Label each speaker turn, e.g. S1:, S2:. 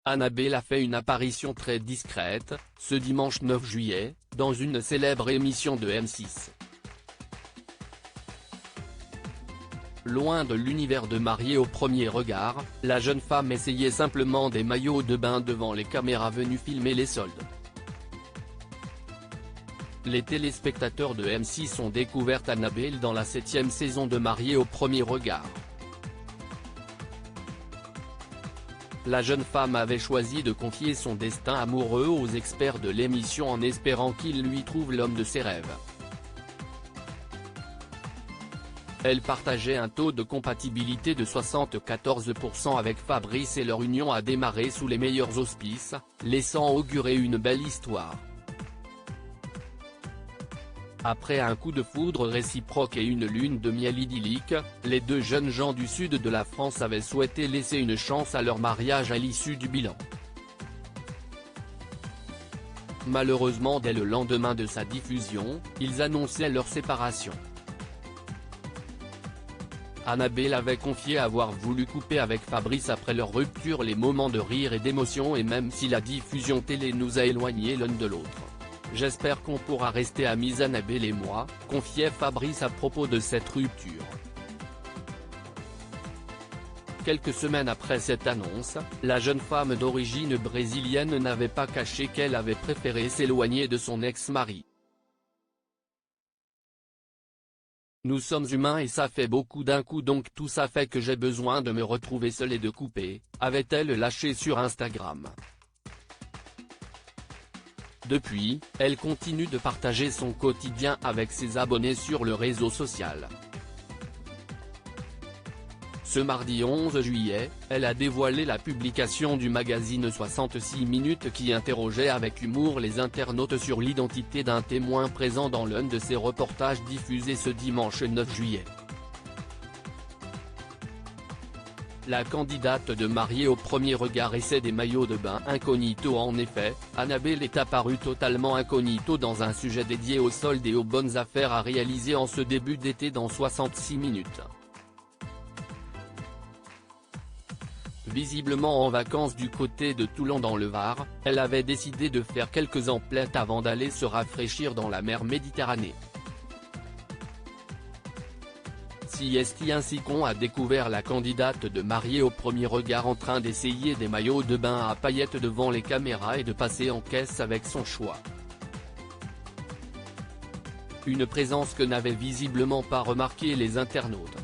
S1: Annabelle a fait une apparition très discrète, ce dimanche 9 juillet, dans une célèbre émission de M6. Loin de l'univers de Mariés au premier regard, la jeune femme essayait simplement des maillots de bain devant les caméras venues filmer les soldes. Les téléspectateurs de M6 ont découvert Annabelle dans la 7e saison de Mariés au premier regard. La jeune femme avait choisi de confier son destin amoureux aux experts de l'émission en espérant qu'ils lui trouvent l'homme de ses rêves. Elle partageait un taux de compatibilité de 74% avec Fabrice et leur union a démarré sous les meilleurs auspices, laissant augurer une belle histoire. Après un coup de foudre réciproque et une lune de miel idyllique, les deux jeunes gens du sud de la France avaient souhaité laisser une chance à leur mariage à l'issue du bilan. Malheureusement, dès le lendemain de sa diffusion, ils annonçaient leur séparation. Annabelle avait confié avoir voulu couper avec Fabrice après leur rupture les moments de rire et d'émotion, et même si la diffusion télé nous a éloignés l'un de l'autre. J'espère qu'on pourra rester amis Annabelle et moi, confiait Fabrice à propos de cette rupture. Quelques semaines après cette annonce, la jeune femme d'origine brésilienne n'avait pas caché qu'elle avait préféré s'éloigner de son ex-mari. Nous sommes humains et ça fait beaucoup d'un coup, donc tout ça fait que j'ai besoin de me retrouver seule et de couper, avait-elle lâché sur Instagram. Depuis, elle continue de partager son quotidien avec ses abonnés sur le réseau social. Ce mardi 11 juillet, elle a dévoilé la publication du magazine 66 minutes qui interrogeait avec humour les internautes sur l'identité d'un témoin présent dans l'un de ses reportages diffusés ce dimanche 9 juillet. La candidate de Mariés au premier regard essaie des maillots de bain incognito. En effet, Annabelle est apparue totalement incognito dans un sujet dédié aux soldes et aux bonnes affaires à réaliser en ce début d'été dans 66 minutes. Visiblement en vacances du côté de Toulon dans le Var, elle avait décidé de faire quelques emplettes avant d'aller se rafraîchir dans la mer Méditerranée. C'est ainsi qu'on a découvert la candidate de Mariés au premier regard en train d'essayer des maillots de bain à paillettes devant les caméras et de passer en caisse avec son choix. Une présence que n'avaient visiblement pas remarqué les internautes.